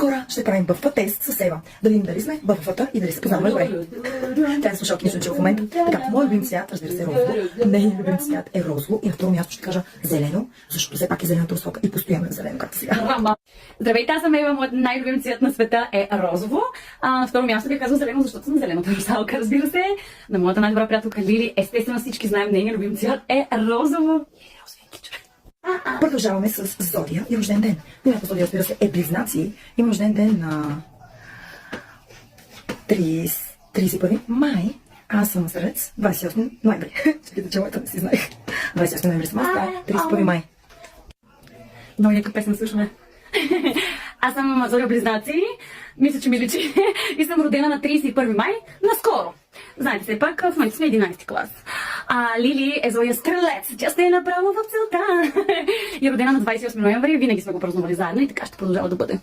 хора, ще правим БВФ тест с Ева. Да видим дали сме БВФ-та и дали се познаваме добре. Тя е слушалки и в момента. Така, моят любим цвят, разбира се, е розово. Нейният любим цвят е розово. И на второ място ще кажа зелено, защото все пак е зелената висока и постоянно е зелено, както сега. Здравейте, аз съм Ева, моят най-любим цвят на света е розово. На второ място бих казал зелено, защото съм зелената русалка, разбира се. На моята най-добра приятелка Лили, естествено всички знаем, нейният любим цвят е розово. Продължаваме с зодия и рожден ден. Моята зодия, разбира се, е близнаци. Има рожден ден на 31 май. Аз съм Сърец, 28 ноември. Чакайте, че моята не си знаех. 28 ноември съм аз, 31 май. Много яка песен слушаме. Аз съм зодия близнаци, мисля, че ми личи. И съм родена на 31 май, наскоро. Знаете се, пак в момента сме 11 клас. А Лили е зодия Стрелец. Тя сте направо в целта. И е родена на 28 ноември, винаги сме го празнували заедно и така ще продължава да бъде.